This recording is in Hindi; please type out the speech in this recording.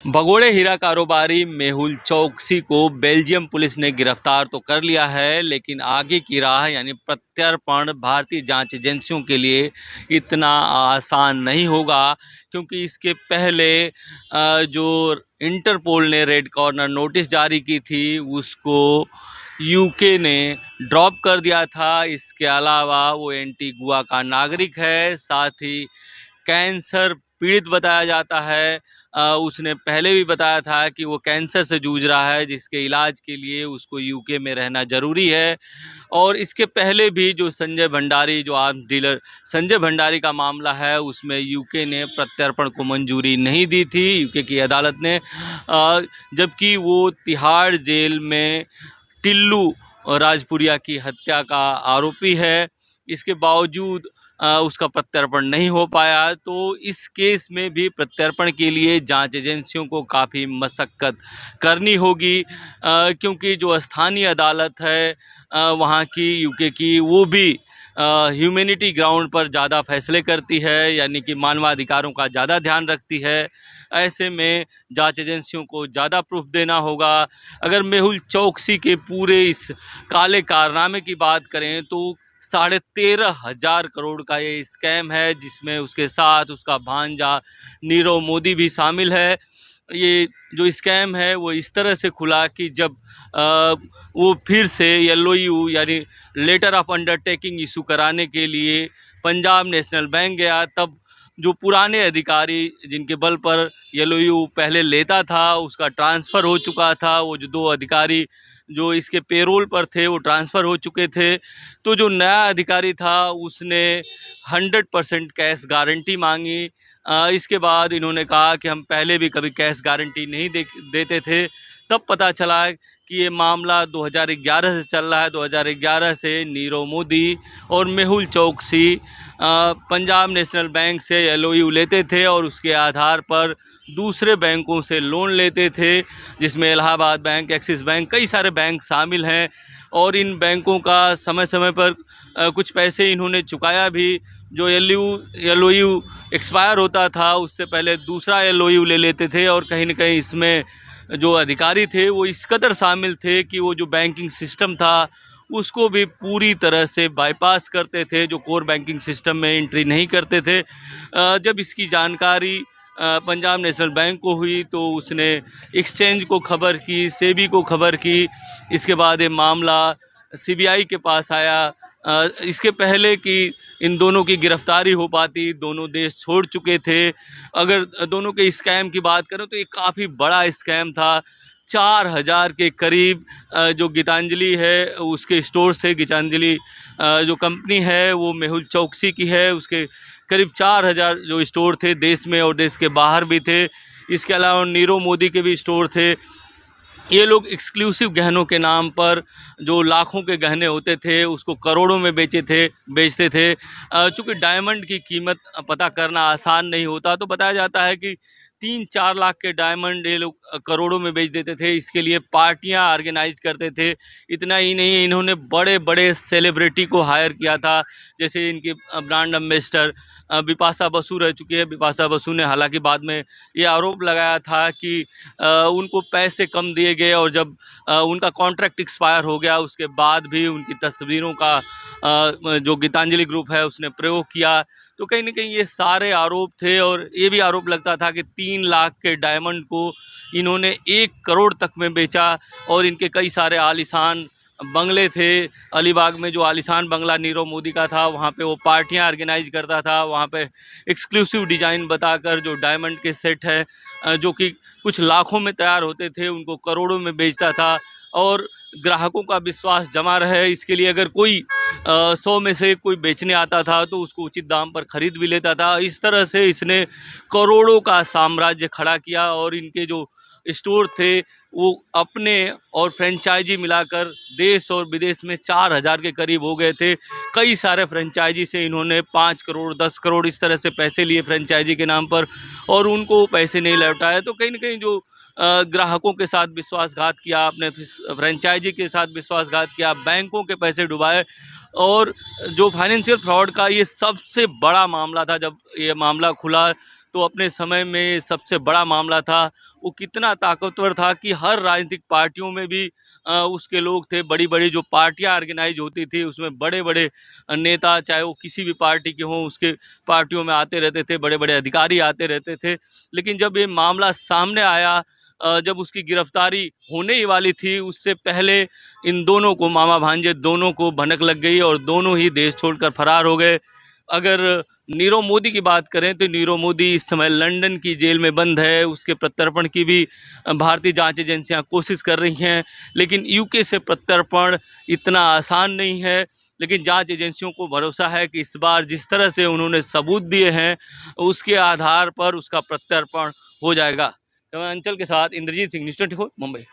भगोड़े हीरा कारोबारी मेहुल चौकसी को बेल्जियम पुलिस ने गिरफ्तार तो कर लिया है, लेकिन आगे की राह यानी प्रत्यर्पण भारतीय जांच एजेंसियों के लिए इतना आसान नहीं होगा, क्योंकि इसके पहले जो इंटरपोल ने रेड कॉर्नर नोटिस जारी की थी उसको यूके ने ड्रॉप कर दिया था। इसके अलावा वो एंटीगुआ का नागरिक है, साथ ही कैंसर पीड़ित बताया जाता है। उसने पहले भी बताया था कि वो कैंसर से जूझ रहा है, जिसके इलाज के लिए उसको यूके में रहना ज़रूरी है। और इसके पहले भी जो संजय भंडारी, जो आर्म्स डीलर संजय भंडारी का मामला है, उसमें यूके ने प्रत्यर्पण को मंजूरी नहीं दी थी, यूके की अदालत ने, जबकि वो तिहाड़ जेल में टिल्लू राजपुरिया की हत्या का आरोपी है। इसके बावजूद उसका प्रत्यर्पण नहीं हो पाया। तो इस केस में भी प्रत्यर्पण के लिए जांच एजेंसियों को काफ़ी मशक्क़त करनी होगी, क्योंकि जो स्थानीय अदालत है वहाँ की, यूके की, वो भी ह्यूमैनिटी ग्राउंड पर ज़्यादा फैसले करती है, यानी कि मानवाधिकारों का ज़्यादा ध्यान रखती है। ऐसे में जांच एजेंसियों को ज़्यादा प्रूफ देना होगा। अगर मेहुल चौकसी के पूरे इस काले कारनामे की बात करें तो 13,500 करोड़ का ये स्कैम है, जिसमें उसके साथ उसका भांजा नीरव मोदी भी शामिल है। ये जो स्कैम है वो इस तरह से खुला कि जब वो फिर से एलओयू यानी लेटर ऑफ अंडरटेकिंग इशू कराने के लिए पंजाब नेशनल बैंक गया, तब जो पुराने अधिकारी जिनके बल पर एलओयू पहले लेता था उसका ट्रांसफ़र हो चुका था। वो जो 2 अधिकारी जो इसके पेरोल पर थे वो ट्रांसफ़र हो चुके थे। तो जो नया अधिकारी था उसने 100% कैश गारंटी मांगी। इसके बाद इन्होंने कहा कि हम पहले भी कभी कैश गारंटी नहीं देते थे। तब पता चला कि ये मामला 2011 से चल रहा है। 2011 से नीरव मोदी और मेहुल चौकसी पंजाब नेशनल बैंक से एलओयू लेते थे और उसके आधार पर दूसरे बैंकों से लोन लेते थे, जिसमें इलाहाबाद बैंक, एक्सिस बैंक, कई सारे बैंक शामिल हैं। और इन बैंकों का समय समय पर कुछ पैसे इन्होंने चुकाया भी। जो एलओयू एक्सपायर होता था उससे पहले दूसरा एलओयू ले लेते थे, और कहीं न कहीं इसमें जो अधिकारी थे वो इस कदर शामिल थे कि वो जो बैंकिंग सिस्टम था उसको भी पूरी तरह से बाईपास करते थे, जो कोर बैंकिंग सिस्टम में एंट्री नहीं करते थे। जब इसकी जानकारी पंजाब नेशनल बैंक को हुई तो उसने एक्सचेंज को खबर की, सेबी को खबर की। इसके बाद ये मामला सीबीआई के पास आया। इसके पहले कि इन दोनों की गिरफ्तारी हो पाती, दोनों देश छोड़ चुके थे। अगर दोनों के स्कैम की बात करें तो ये काफ़ी बड़ा स्कैम था। 4,000 के करीब जो गीतांजलि है उसके स्टोर्स थे। गीतांजलि जो कंपनी है वो मेहुल चौकसी की है। उसके करीब 4,000 जो स्टोर थे, देश में और देश के बाहर भी थे। इसके अलावा नीरव मोदी के भी स्टोर थे। ये लोग एक्सक्लूसिव गहनों के नाम पर जो लाखों के गहने होते थे उसको करोड़ों में बेचते थे। चूँकि डायमंड की कीमत पता करना आसान नहीं होता, तो बताया जाता है कि 3-4 लाख के डायमंड ये लोग करोड़ों में बेच देते थे। इसके लिए पार्टियां ऑर्गेनाइज करते थे। इतना ही नहीं, इन्होंने बड़े बड़े सेलिब्रिटी को हायर किया था, जैसे इनके ब्रांड एम्बेसडर बिपाशा बसु रह चुकी है। बिपाशा बसु ने हालांकि बाद में ये आरोप लगाया था कि उनको पैसे कम दिए गए, और जब उनका कॉन्ट्रैक्ट एक्सपायर हो गया उसके बाद भी उनकी तस्वीरों का जो गीतांजलि ग्रुप है उसने प्रयोग किया। तो कहीं न कहीं ये सारे आरोप थे, और ये भी आरोप लगता था कि 3 लाख के डायमंड को इन्होंने 1 करोड़ तक में बेचा। और इनके कई सारे आलीशान बंगले थे। अलीबाग में जो आलीशान बंगला नीरव मोदी का था, वहाँ पे वो पार्टियां ऑर्गेनाइज करता था। वहाँ पे एक्सक्लूसिव डिज़ाइन बताकर जो डायमंड के सेट है जो कि कुछ लाखों में तैयार होते थे, उनको करोड़ों में बेचता था। और ग्राहकों का विश्वास जमा रहे, इसके लिए अगर कोई 100 में से कोई बेचने आता था तो उसको उचित दाम पर खरीद भी लेता था। इस तरह से इसने करोड़ों का साम्राज्य खड़ा किया, और इनके जो स्टोर थे वो अपने और फ्रेंचाइजी मिलाकर देश और विदेश में 4,000 के करीब हो गए थे। कई सारे फ्रेंचाइजी से इन्होंने 5 करोड़ 10 करोड़ इस तरह से पैसे लिए फ्रेंचाइजी के नाम पर, और उनको पैसे नहीं लौटाए। तो कहीं न कहीं जो ग्राहकों के साथ विश्वासघात किया, अपने फ्रेंचाइजी के साथ विश्वासघात किया, बैंकों के पैसे डुबाए। और जो फाइनेंशियल फ्रॉड का ये सबसे बड़ा मामला था। जब ये मामला खुला तो अपने समय में सबसे बड़ा मामला था। वो कितना ताकतवर था कि हर राजनीतिक पार्टियों में भी उसके लोग थे। बड़ी-बड़ी जो पार्टियां ऑर्गेनाइज होती थी उसमें बड़े-बड़े नेता, चाहे वो किसी भी पार्टी के हों, उसके पार्टियों में आते रहते थे, बड़े-बड़े अधिकारी आते रहते थे। लेकिन जब ये मामला सामने आया, जब उसकी गिरफ्तारी होने ही वाली थी, उससे पहले इन दोनों को, मामा भांजे दोनों को भनक लग गई और दोनों ही देश छोड़कर फरार हो गए। अगर नीरव मोदी की बात करें तो नीरव मोदी इस समय लंदन की जेल में बंद है। उसके प्रत्यर्पण की भी भारतीय जांच एजेंसियां कोशिश कर रही हैं, लेकिन यूके से प्रत्यर्पण इतना आसान नहीं है। लेकिन जांच एजेंसियों को भरोसा है कि इस बार जिस तरह से उन्होंने सबूत दिए हैं, उसके आधार पर उसका प्रत्यर्पण हो जाएगा। तो मैं अंचल के साथ इंद्रजीत सिंह, न्यूज़ 24 मुंबई।